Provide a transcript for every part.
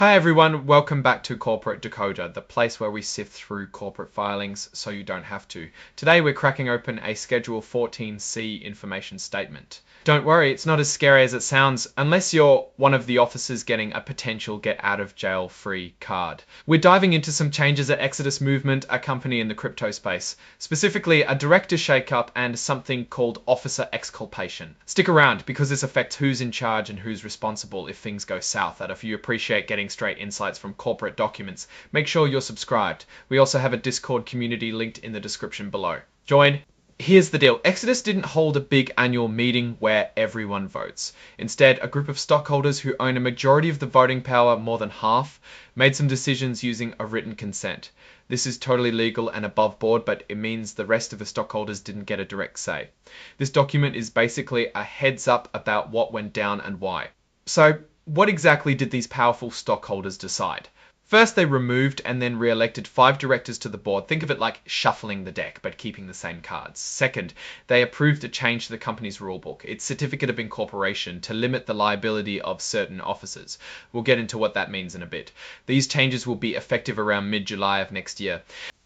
Hi everyone, welcome back to Corporate Decoder, the place where we sift through corporate filings so you don't have to. Today we're cracking open a Schedule 14C information statement. Don't worry, it's not as scary as it sounds unless you're one of the officers getting a potential get out of jail free card. We're diving into some changes at Exodus Movement, a company in the crypto space, specifically a director shakeup and something called officer exculpation. Stick around because this affects who's in charge and who's responsible if things go south. And if you appreciate getting straight insights from corporate documents, make sure you're subscribed. We also have a Discord community linked in the description below. Join. Here's the deal. Exodus didn't hold a big annual meeting where everyone votes. Instead, a group of stockholders who own a majority of the voting power, more than half, made some decisions using a written consent. This is totally legal and above board, but it means the rest of the stockholders didn't get a direct say. This document is basically a heads up about what went down and why. So, what exactly did these powerful stockholders decide? First, they removed and then re-elected 5 directors to the board. Think of it like shuffling the deck, but keeping the same cards. Second, they approved a change to the company's rulebook, its certificate of incorporation, to limit the liability of certain officers. We'll get into what that means in a bit. These changes will be effective around mid-July of next year.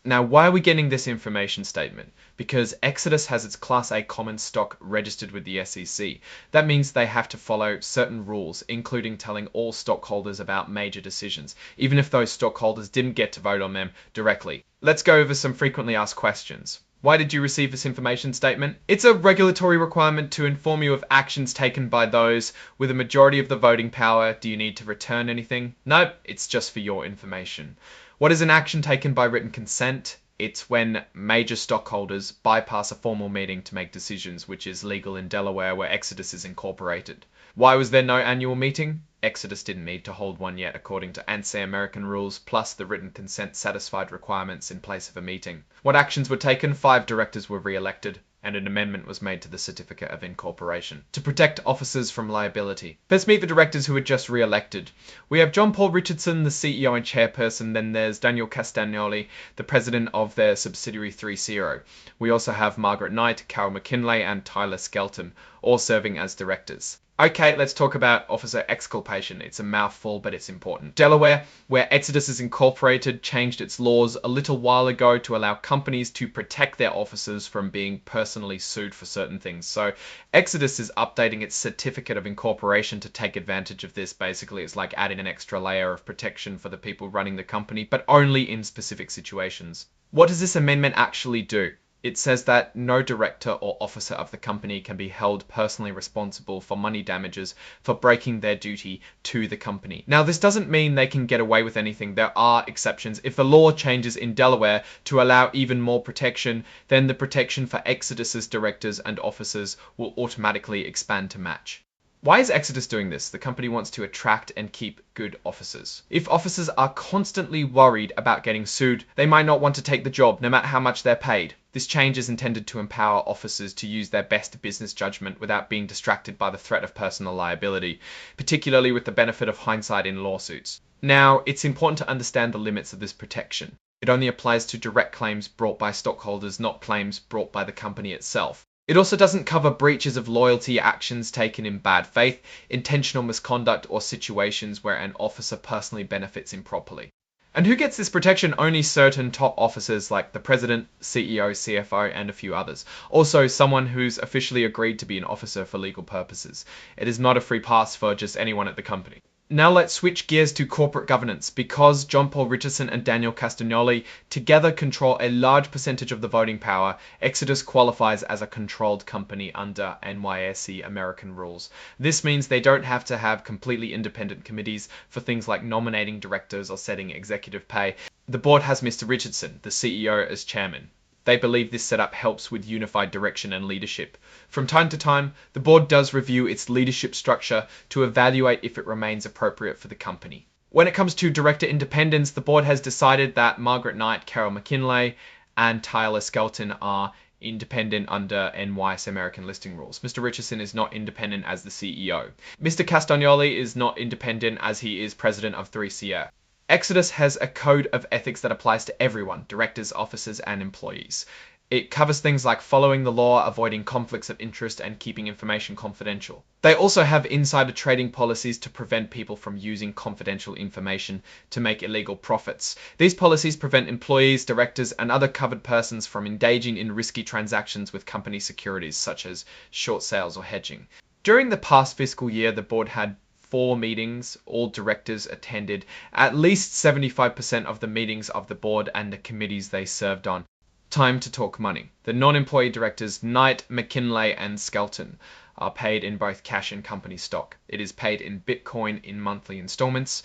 Now, why are we getting this information statement? Because Exodus has its Class A common stock registered with the SEC. That means they have to follow certain rules, including telling all stockholders about major decisions, even if those stockholders didn't get to vote on them directly. Let's go over some frequently asked questions. Why did you receive this information statement? It's a regulatory requirement to inform you of actions taken by those with a majority of the voting power. Do you need to return anything? Nope, it's just for your information. What is an action taken by written consent? It's when major stockholders bypass a formal meeting to make decisions, which is legal in Delaware where Exodus is incorporated. Why was there no annual meeting? Exodus didn't need to hold one yet according to ANSI American rules, plus the written consent satisfied requirements in place of a meeting. What actions were taken? 5 directors were re-elected, and an amendment was made to the certificate of incorporation to protect officers from liability. Let's meet the directors who were just re-elected. We have John Paul Richardson, the CEO and chairperson. Then there's Daniel Castagnoli, the president of their subsidiary 3CR. We also have Margaret Knight, Carol McKinley, and Tyler Skelton, all serving as directors. Okay, let's talk about officer exculpation. It's a mouthful, but it's important. Delaware, where Exodus is incorporated, changed its laws a little while ago to allow companies to protect their officers from being personally sued for certain things. So Exodus is updating its certificate of incorporation to take advantage of this. Basically, it's like adding an extra layer of protection for the people running the company, but only in specific situations. What does this amendment actually do? It says that no director or officer of the company can be held personally responsible for money damages for breaking their duty to the company. Now, this doesn't mean they can get away with anything. There are exceptions. If the law changes in Delaware to allow even more protection, then the protection for Exodus's directors and officers will automatically expand to match. Why is Exodus doing this? The company wants to attract and keep good officers. If officers are constantly worried about getting sued, they might not want to take the job, no matter how much they're paid. This change is intended to empower officers to use their best business judgment without being distracted by the threat of personal liability, particularly with the benefit of hindsight in lawsuits. Now, it's important to understand the limits of this protection. It only applies to direct claims brought by stockholders, not claims brought by the company itself. It also doesn't cover breaches of loyalty, actions taken in bad faith, intentional misconduct, or situations where an officer personally benefits improperly. And who gets this protection? Only certain top officers like the president, CEO, CFO, and a few others. Also, someone who's officially agreed to be an officer for legal purposes. It is not a free pass for just anyone at the company. Now let's switch gears to corporate governance. Because John Paul Richardson and Daniel Castagnoli together control a large percentage of the voting power, Exodus qualifies as a controlled company under NYSE American rules. This means they don't have to have completely independent committees for things like nominating directors or setting executive pay. The board has Mr. Richardson, the CEO, as chairman. They believe this setup helps with unified direction and leadership. From time to time, the board does review its leadership structure to evaluate if it remains appropriate for the company. When it comes to director independence, the board has decided that Margaret Knight, Carol McKinley, and Tyler Skelton are independent under NYSE American listing rules. Mr. Richardson is not independent as the CEO. Mr. Castagnoli is not independent as he is president of 3CR. Exodus has a code of ethics that applies to everyone, directors, officers, and employees. It covers things like following the law, avoiding conflicts of interest, and keeping information confidential. They also have insider trading policies to prevent people from using confidential information to make illegal profits. These policies prevent employees, directors, and other covered persons from engaging in risky transactions with company securities, such as short sales or hedging. During the past fiscal year, the board had 4 meetings. All directors attended at least 75% of the meetings of the board and the committees they served on. Time to talk money. The non-employee directors Knight, McKinley, and Skelton are paid in both cash and company stock. It is paid in Bitcoin in monthly installments.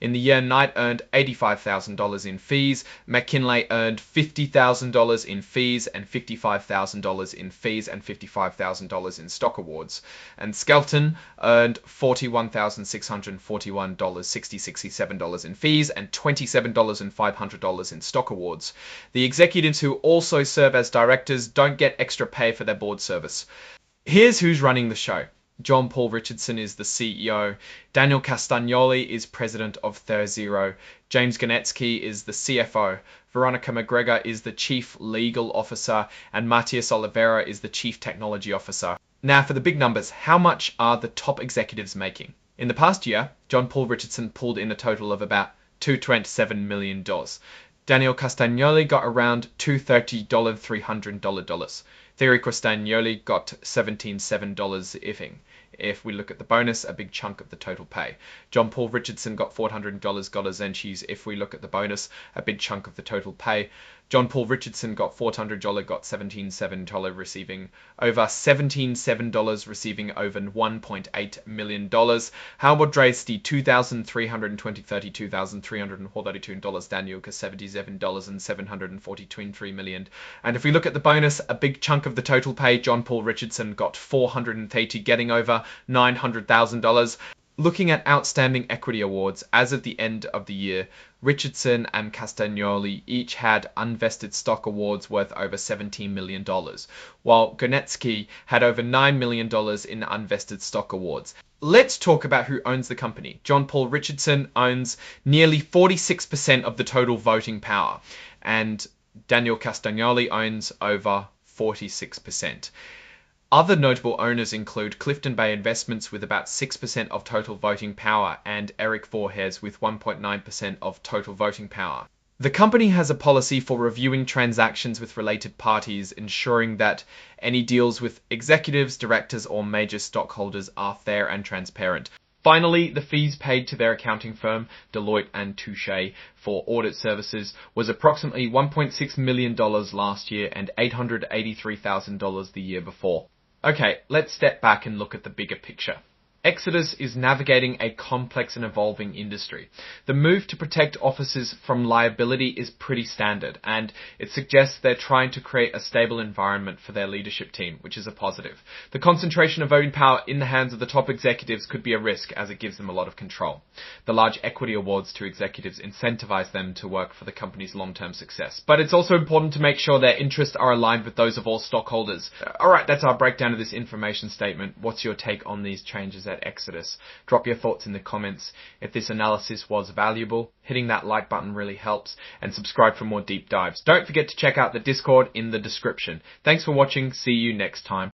In the year, Knight earned $85,000 in fees, McKinley earned $50,000 in fees and $55,000 in fees and $55,000 in stock awards, and Skelton earned $41,641, $67 in fees and $27,500 in stock awards. The executives who also serve as directors don't get extra pay for their board service. Here's who's running the show. John Paul Richardson is the CEO, Daniel Castagnoli is president of ThurZero, James Ganetsky is the CFO, Veronica McGregor is the chief legal officer, and Matias Oliveira is the chief technology officer. Now for the big numbers, how much are the top executives making? In the past year, John Paul Richardson pulled in a total of about $227 million. Daniel Castagnoli got around $230, $300. Thierry Castagnoli got $17.7 ifing. If we look at the bonus, a big chunk of the total pay. John Paul Richardson got $400 Godazenchis. If we look at the bonus, a big chunk of the total pay. John Paul Richardson got $400, got $17.7 receiving over $17.7 receiving over $1.8 million. Howard Drasty $2,320 $2,332 Daniel $77 and $743 million. And if we look at the bonus, a big chunk of the total pay, John Paul Richardson got $430, getting over $900,000. Looking at outstanding equity awards, as of the end of the year, Richardson and Castagnoli each had unvested stock awards worth over $17 million, while Ganetsky had over $9 million in unvested stock awards. Let's talk about who owns the company. John Paul Richardson owns nearly 46% of the total voting power, and Daniel Castagnoli owns over 46%. Other notable owners include Clifton Bay Investments with about 6% of total voting power and Eric Voorhees with 1.9% of total voting power. The company has a policy for reviewing transactions with related parties, ensuring that any deals with executives, directors, or major stockholders are fair and transparent. Finally, the fees paid to their accounting firm, Deloitte and Touche, for audit services was approximately $1.6 million last year and $883,000 the year before. Okay, let's step back and look at the bigger picture. Exodus is navigating a complex and evolving industry. The move to protect officers from liability is pretty standard, and it suggests they're trying to create a stable environment for their leadership team, which is a positive. The concentration of voting power in the hands of the top executives could be a risk, as it gives them a lot of control. The large equity awards to executives incentivize them to work for the company's long-term success. But it's also important to make sure their interests are aligned with those of all stockholders. Alright, that's our breakdown of this information statement. What's your take on these changes at Exodus? Drop your thoughts in the comments. If this analysis was valuable, hitting that like button really helps, and subscribe for more deep dives. Don't forget to check out the Discord in the description. Thanks for watching. See you next time.